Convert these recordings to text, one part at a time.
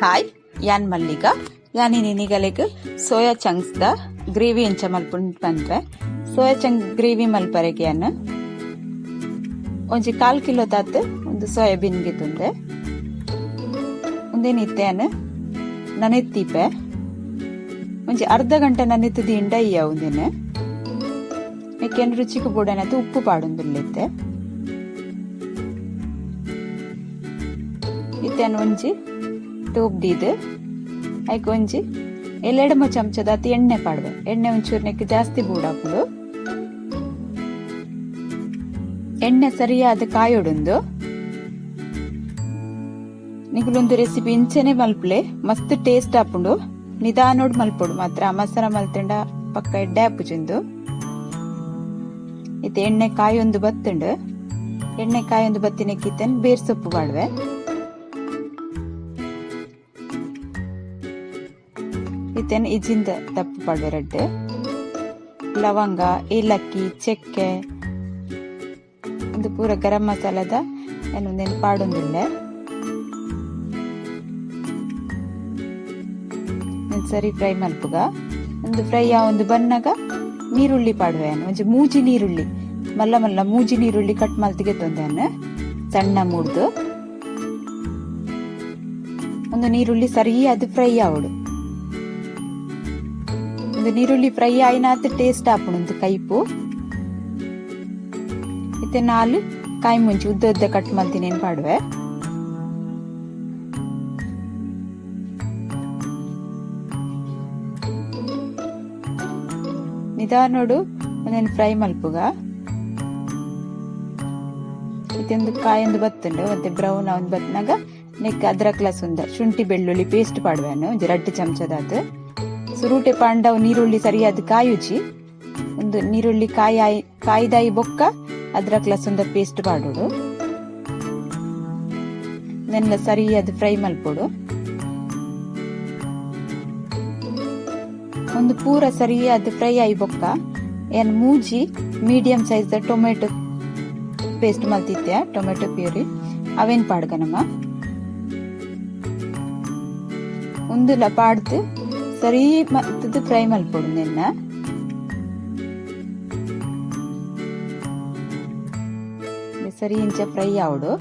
hi ಯಾನ್ ಮಲ್ಲಿಕಾ ಯಾನಿ ನಿಗಲೆಗ್ ಸೋಯಾ ಚಂಕ್ಸ್ ದ ಗ್ರೇವಿ ಎಂಚ ಮಲ್ಪುಂಡು ಪಂಡ್ರೆ ಸೋಯಾ ಚಂಕ್ ಗ್ರೇವಿ ಮಲ್ಪರೆಗೆ ಯಾನ್ ಒಂಜಿ 1/4 ಕಿಲೋ ತಾತ್ ಒಂದು ಸೋಯಾಬೀನ್ ಗೆ ತುಂಡೆ ಒಂದೇನಿತ್ತೆ ಯಾನ್ ನನೆತ್ತಿಪೆ ಒಂಜಿ ಅರ್ಧ ಗಂಟೆ ನನೆತ್ತದಿ ಇಂಡಯ್ಯ ಒಂದೇನೆ ನೆಕ್ಕೆನ್ ರುಚಿಗೆ ಬೋಡನತ್ತು ಉಪ್ಪು ಪಾಡೊಂದುಲ್ಲೆತ್ತೆ ಇತ್ತೇನು ಒಂಜಿ ಟೂಪ್ ದೀದ್ ಐಕ್ ಒಂಜಿ 2 ಚಮಚದ ಎಣ್ಣೆ ಪಾಡ್ವೆ ಎಣ್ಣೆ ಒಂಚೂರು ನೆಕ್ ಜಾಸ್ತಿ ಬೂಡಾಪುಡು ಎಣ್ಣೆ ಸರಿಯಾದ ಕಾಯೊಡುಂದು ನಿಗುಲೊಂದು ರೆಸಿಪಿ ಇಂಚೆನೆ ಮಲ್ಪಲೆ ಮಸ್ತ್ ಟೇಸ್ಟ್ ಆಪುಂಡು ನಿಧಾನೋಡ್ ಮಲ್ಪೊಡು ಮಾತ್ರ ಮಸಾಲ ಮಲ್ತಂಡ ಪಕ್ಕ ಎಡ್ಡೆ ಆಪುಜುಂದು ಇತ್ತೆ ಎಣ್ಣೆ ಕಾಯೊಂದು ಬತ್ತುಂಡು ಎಣ್ಣೆ ಕಾಯೊಂದು ಬತ್ತಿನಕ್ಕಿತ್ತೇನ್ ಬೇರ್ ಸೊಪ್ಪು ಪಾಡ್ವೆ ಇತ್ತೇನ್ ಇಜಿಂದ ದಪ್ಪು ಪಾಡ್ವೆ ರಡ್ಡು ಲವಂಗ ಏಲಕ್ಕಿ ಚೆಕ್ಕೆ ಒಂದು ಪೂರ ಗರಂ ಮಸಾಲದ ಏನೊಂದೇನು ಪಾಡೊಂದುಲ್ಲೆ ಸರಿ ಫ್ರೈ ಮಲ್ಪುಗ ಒಂದು ಫ್ರೈ ಒಂದು ಬನ್ನಗ ನೀರುಳ್ಳಿ ಪಾಡುವೆ ಒಂಜಿ ಮೂಜಿ ನೀರುಳ್ಳಿ ಮಲ್ಲ ಮಲ್ಲ ಮೂಜಿ ನೀರುಳ್ಳಿ ಕಟ್ ಮಲ್ತಿಗೆ ತೊಂದೆ ಸಣ್ಣ ಮೂಡ್ದು ಒಂದು ನೀರುಳ್ಳಿ ಸರಿ ಅದು ಫ್ರೈ ಆವಡು ಒಂದು ನೀರುಳ್ಳಿ ಫ್ರೈ ಆಯ್ನಾತ್ ಟೇಸ್ಟ್ ಆಪುಂಡು ಕೈಪು ಇತ್ತೆ 4 ಕಾಯಿ ಮುಂಚಿ ಉದ್ದ ಉದ್ದ ಕಟ್ ಮಲ್ತೀನಿ ಪಾಡುವೆ ನಿಧಾನೋಡು ಒಂದೇನು ಫ್ರೈ ಮಲ್ಪುಗ ಇತ್ತೊಂದು ಕಾಯೊಂದು ಬತ್ತುಂಡು ಮತ್ತೆ ಬ್ರೌನ್ ಒಂದು ಬತ್ನಾಗ ನೆಕ್ ಅದ್ರಕ್ ಲಸುಂದ ಶುಂಠಿ ಬೆಳ್ಳುಳ್ಳಿ ಪೇಸ್ಟ್ ಪಾಡುವೆನು ಒಂದು 2 ಚಮಚದಾತ್ ಸುರುಟೆ ಪಾಂಡವ್ ನೀರುಳ್ಳಿ ಸರಿಯಾದ ಕಾಯುಜಿ ಒಂದು ನೀರುಳ್ಳಿ ಕಾಯ್ದಾಯಿ ಬೊಕ್ಕ ಅದ್ರಕ್ ಲಸುಂದ ಪೇಸ್ಟ್ ಪಾಡೋಡು ನೆಲ್ಲ ಸರಿಯಾದ ಫ್ರೈ ಮಲ್ಪೋಡು ಒಂದು ಪೂರ ಸರಿಯಾದ ಫ್ರೈ ಆಯಿ ಬೊಕ್ಕ ಏನ್ ಮೂಜಿ ಮೀಡಿಯಂ ಸೈಜ್ ದ ಟೊಮೆಟೊ ಪೇಸ್ಟ್ ಮಲ್ತಿತ್ಯ ಟೊಮೆಟೊ ಪ್ಯೂರಿ ಅವೇನ್ ಪಾಡ್ಗನಮ್ಮ ಒಂದುಲ ಪಾಡ್ದು ಸರಿ ಮತ್ತದು ಫ್ರೈ ಮಲ್ಪೊಡು ನೆನ್ನ ಸರಿ ಇಂಚ ಫ್ರೈ ಆವಡು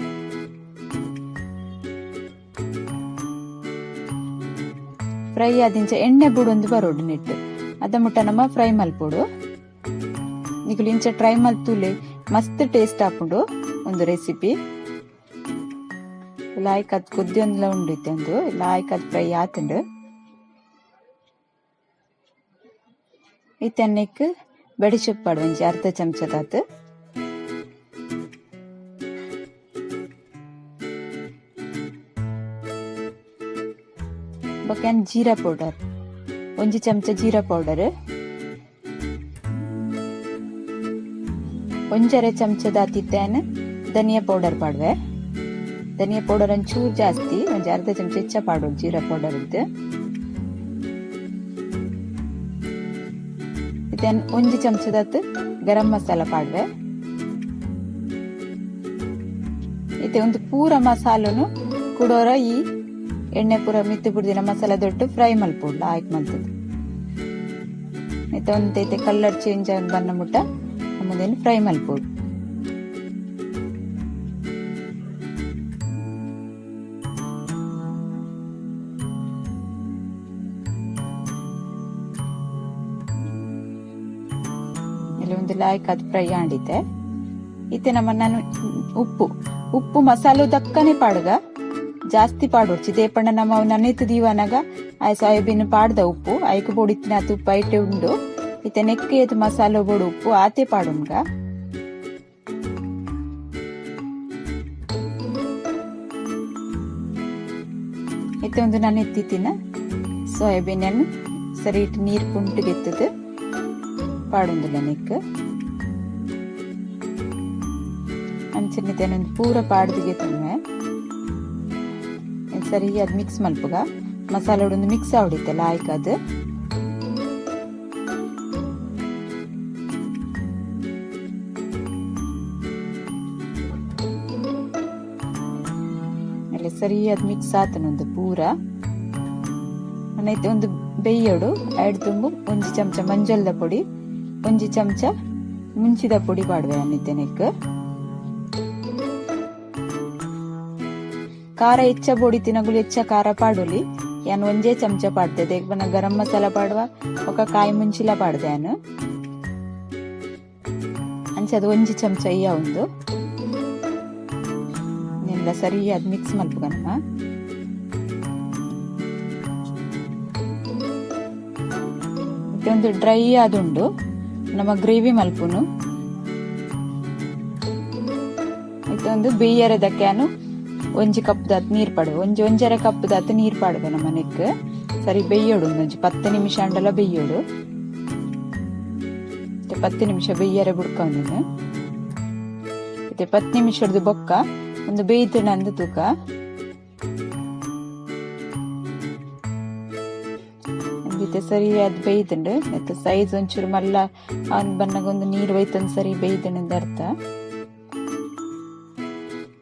ಫ್ರೈ ಆದಿಂಚ ಎಣ್ಣೆ ಬುಡೊಂದು ಬರೋಡು ನೆಟ್ಟು ಅದ ಮುಟ್ಟ ನಮ್ಮ ಫ್ರೈ ಮಲ್ಪೊಡು ನಿಗುಲು ಇಂಚ ಟ್ರೈ ಮಲ್ತುಲೆ ಮಸ್ತ್ ಟೇಸ್ಟ್ ಆಪುಂಡು ಒಂದು ರೆಸಿಪಿ ಲಾಯ್ಕ್ ಅದ್ ಕುದ್ದಿ ಒಂದ್ಲ ಉಂಡಿತ್ತೆ ಒಂದು ಲಾಯ್ಕ್ ಅದ್ ಫ್ರೈ ಆತುಂಡು ಇತ್ತನ್ನೆಕ್ ಬೆಡಿ ಸೊಪ್ಪು ಪಾಡು ಒಂಜಿ ಅರ್ಧ ಚಮಚದಾತ್ ಬೊಕನ್ ಜೀರಾ ಪೌಡರ್ ಒಂಜಿ ಚಮಚ ಜೀರಾ ಪೌಡರ್ ಒಂಜರೆ ಚಮಚದಾತಿತ್ತೇನ್ ಧನಿಯಾ ಪೌಡರ್ ಪಾಡ್ವೆ ಧನಿಯಾ ಪೌಡರ್ ಒಂಚೂರು ಜಾಸ್ತಿ ಒಂಜಿ ಅರ್ಧ ಚಮಚ ಹೆಚ್ಚ ಪಾಡೋಡು ಜೀರಾ ಪೌಡರ್ ಇದ್ದು ಇತ್ತೇನ್ ಒಂಜಿ ಚಮಚದಾತ್ ಗರಂ ಮಸಾಲ ಪಾಡ್ವೆ ಇತ್ತೆ ಒಂದು ಪೂರ ಮಸಾಲನು ಕುಡೋರ ಈ ಎಣ್ಣೆ ಪೂರ ಮಿತ್ತು ಬಿಡ್ದಿನ ಮಸಾಲ ದೊಡ್ಡ ಫ್ರೈ ಮಲ್ಪುಡ್ಲ ಆಯ್ಕೆ ಮಲ್ತದ್ದು ಒಂದೈತೆ ಕಲರ್ ಚೇಂಜ್ ಆಗಿ ಬನ್ನ ಮುಟ್ಟ ನಮ್ಮದೇನು ಫ್ರೈ ಮಲ್ಪುಡು ಇಲ್ಲಿ ಒಂದು ಲಾಯ್ಕ್ ಅದು ಫ್ರೈ ಆಂಡಿತೆ ಇತ್ತೆ ನಾನು ಉಪ್ಪು ಮಸಾಲ ದಕ್ಕನೆ ಪಾಡ್ಗ ಜಾಸ್ತಿ ಪಾಡೋಡ್ಚಿ ದೇಪಣ್ಣ ನಮ್ಮ ನನೆತ್ತು ದೀವನಾಗ ಆ ಸೋಯಾಬೀನ್ ಪಾಡ್ದ ಉಪ್ಪು ಐಕ್ ಬೋಡಿತ್ತಿನ ಅದು ಉಪ್ಪು ಐಟೆ ಉಂಡು ಇತ್ತೆ ನೆಕ್ಕೆ ಅದು ಮಸಾಲ ಬೋಡು ಉಪ್ಪು ಆತೆ ಪಾಡುನ್ಗ ಇತ್ತೆ ಒಂದು ನನೆತ್ತಿನ ಸೋಯಾಬೀನ್ ಅನ್ನು ಸರಿ ಇಟ್ಟು ನೀರು ಕುಂಟುಗೆತ್ತದು ಪಾಡೊಂದಿಲ್ಲ ನೆಕ್ ಅಂಚನಿದ್ದೇನೊಂದು ಪೂರ ಪಾಡ್ದಿಗೆ ತೊಮ್ಮೆ ಸರಿ ಅದ್ ಮಿಕ್ಸ್ ಮಲ್ಪುಗ ಮಸಾಲ ಒಂದು ಮಿಕ್ಸ್ ಆವಡಿತ್ತೆ ಲಾಯ್ಕ್ ಅದು ಸರಿಯಾದ ಮಿಕ್ಸ್ ಆತನೊಂದು ಪೂರ ಅನ್ನೈತೆ ಒಂದು ಬೇಯೋಡು ಐಡ್ ತುಂಬು ಒಂಜಿ ಚಮಚ ಮಂಜಲ್ದ ಪೊಡಿ ಒಂಜಿ ಚಮಚ ಮುಂಚಿದ ಪೊಡಿ ಪಾಡುವೆ ಅನ್ನೈತೆ ನೆಕ್ ಖಾರ ಹೆಚ್ಚ ಬೋಡಿ ತಿನ್ನಗುಲು ಹೆಚ್ಚ ಖಾರ ಪಾಡೋಲಿ ಯಾನ್ ಒಂಜೇ ಚಮಚ ಪಾಡ್ದೆ ದೇಗ್ಬನ ಗರಂ ಮಸಾಲ ಪಾಡುವ ಒಕ್ಕ ಕಾಯಿ ಮುಂಚಿಲ ಪಾಡ್ದೆ ಯಾನು ಅಂಚೆ ಅದು ಒಂಜಿ ಚಮಚ ಇಯ್ಯ ಒಂದು ನಿಲ್ಲ ಸರಿ ಅದ್ ಮಿಕ್ಸ್ ಮಲ್ಪುಗನಮ್ಮ ಒಂದು ಡ್ರೈ ಆದುಂಡು ನಮ್ಮ ಗ್ರೇವಿ ಮಲ್ಪುನು ಇದೊಂದು ಬೇಯರದ ಕ್ಯಾನು ಒಂಜಿ ಕಪ್ ದಾತ್ ನೀರ್ ಪಾಡುವೆ ಒಂಜರ ಕಪ್ ದಾತ್ ನೀರ್ ಪಾಡುವೆ ನಮ್ಮ ನೆಕ್ ಸರಿ ಬೇಯೋಡು ಒಂಜಿ 10 ನಿಮಿಷ ಅಂಡಲ ಬೇಯೋಡು 10 ನಿಮಿಷ ಬೇಯರೆ ಬುಡ್ಕೊಂದಿನ ಮತ್ತೆ 10 ನಿಮಿಷದ ಬೊಕ್ಕ ಒಂದು ಬೇಯ್ತಣ ಅಂದ ತೂಕ ಅಂದಿತ್ತೆ ಸರಿ ಅದ್ ಬೇಯ್ತಂಡು ಮತ್ತೆ ಸೈಜ್ ಒಂಚೂರು ಮಲ್ಲ ಅವನ್ ಬನ್ನಗ ಒಂದು ನೀರ್ ಒಯ್ತಂದ್ ಸರಿ ಬೇಯ್ತಂಡ್ ಅರ್ಥ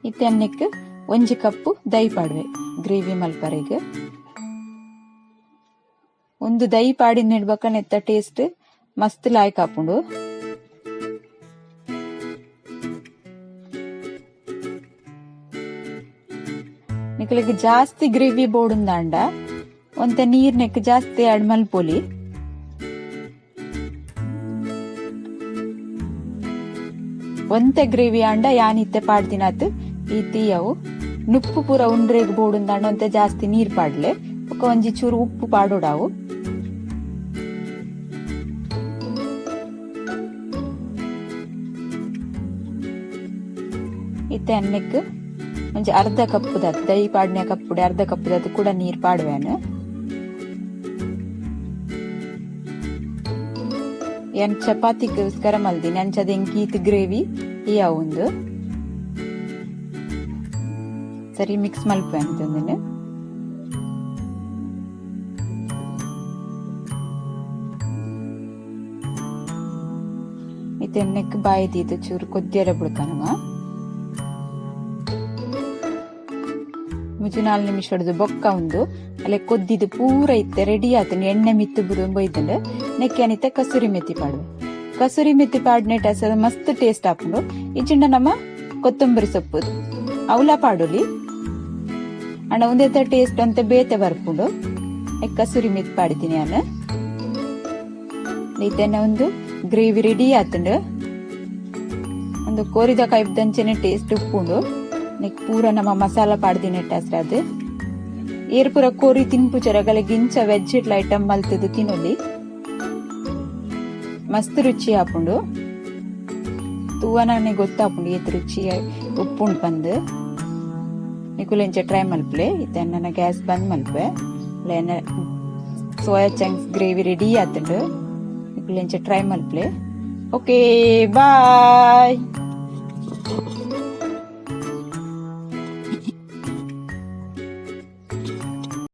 ಇತ್ತೆ ಅನ್ನಕ್ಕೆ ಒಂಜಿ ಕಪ್ಪು ದೈ ಪಾಡುವೆ ಗ್ರೇವಿ ಮಲ್ಪರೆಗ್ ಒಂದು ದೈ ಪಾಡಿನ ನೆಡ್ಬೇಕ ನೆತ್ತ ಟೇಸ್ಟ್ ಮಸ್ತ್ ಲಾಯ್ಕ್ ಹಾಪುಂಡು ನಿಕ್ಲಿಗೆ ಜಾಸ್ತಿ ಗ್ರೇವಿ ಬೋಡುಂದಾಂಡ ಒಂತ ನೀರ್ ನೆಕ್ ಜಾಸ್ತಿ ಆಡ್ ಮಲ್ಪೊಲಿ ಒಂತೆ ಗ್ರೇವಿ ಆಂಡ ಯಾನಿತ್ತೆ ಪಾಡ್ದಿನಾತ್ ಈ ತೀಯವು ನುಪ್ಪು ಪೂರ ಉಂಡ್ರೆಗ್ ಬೋಡುಂದಾಂಡ ಒಂತೆ ಜಾಸ್ತಿ ನೀರ್ ಪಾಡ್ಲೆ ಒಕ್ಕ ಒಂಜಿ ಚೂರು ಉಪ್ಪು ಪಾಡೋಡಾವು ಇತ್ತೆ ಅನ್ನಕ್ಕೆ ಒಂಜಿ ಅರ್ಧ ಕಪ್ಪು ದಾತ್ ದೈ ಪಾಡ್ನೆ ಕಪ್ಪುಡೆ ಅರ್ಧ ಕಪ್ಪು ದಾತ್ ಕೂಡ ನೀರ್ ಪಾಡುವೆನು ಏನ್ ಚಪಾತಿಗೋಸ್ಕರ ಮಲ್ದಿನಿ ಅಂಚದ ಎಂಕೀತ್ ಗ್ರೇವಿ ಈ ಒಂದು ಸರಿ ಮಿಕ್ಸ್ ಮಲ್ಪೆ ಅಂತಂದಿನ ಇದನ್ನಕ್ಕೆ ಬಾಯ್ದಿದ್ದು ಚೂರು ಕೊದ್ದಿಯರ ಬಿಡ್ಕನಮ ಮುಜು 4 ನಿಮಿಷ ಹೊಡೆದು ಬೊಕ್ಕ ಒಂದು ಅಲ್ಲೇ ಕೊದ್ದಿದ್ದು ಪೂರ ಇತ್ತೆ ರೆಡಿ ಆತನ ಎಣ್ಣೆ ಮಿತ್ತು ಬುದು ಬೊಯ್ದಂಡು ನೆಕ್ಕಾನಿತ್ತೆ ಕಸೂರಿ ಮೆತ್ತಿ ಪಾಡುವೆ ಕಸೂರಿ ಮೆತ್ತಿ ಪಾಡ್ನೆಟ್ ಅಸದ ಮಸ್ತ್ ಟೇಸ್ಟ್ ಹಾಕೊಂಡು ಇಚ್ಚಿಂಡ ನಮ್ಮ ಕೊತ್ತಂಬರಿ ಸೊಪ್ಪು ಅವಲ ಪಾಡುಲಿ ಅಣ್ಣ ಒಂದೇ ಟೇಸ್ಟ್ ಅಂತ ಬೇತೆ ಬರ್ಪುಂಡು ಕಸೂರಿ ಮೆತ್ತಿ ಪಾಡಿದ್ದೀನಿ ನಾನು ಇದನ್ನ ಒಂದು ಗ್ರೇವಿ ರೆಡಿ ಆತಂಡು ಒಂದು ಕೋರಿದ ಕೈಬ್ದಂಚೆನೆ ಟೇಸ್ಟ್ ಉಪ್ಪುಂಡು ನೆಕ್ ಪೂರ ನಮ್ಮ ಮಸಾಲ ಪಾಡ್ದಿನೆಟ್ ಹೆಸರು ಅದು ಏರ್ ಪೂರ ಕೋರಿ ತಿನ್ಪುಚರಗಲ ಗಿಂಚ ವೆಜ್ ಇಟ್ಲ ಐಟಮ್ ಮಲ್ತದು ತಿನ್ನೋಲಿ ಮಸ್ತ್ ರುಚಿ ಹಾಪುಂಡು ತೂವನೇ ಗೊತ್ತಾಪುಂಡು ಏತ್ ರುಚಿ ಉಪ್ಪುಂಡು ಬಂದು ನಿಕುಲೆಂಚ ಟ್ರೈ ಮಲ್ಪಲೆ ಇದನ್ನ ಗ್ಯಾಸ್ ಬಂದ್ ಮಲ್ಪೆ ಸೋಯಾ ಚಂಕ್ಸ್ ಗ್ರೇವಿ ರೆಡಿ ಆತಂಡು ನಿಕುಲೆಂಚ ಟ್ರೈ ಮಲ್ಪಲೆ ಓಕೆ ಬಾಯ್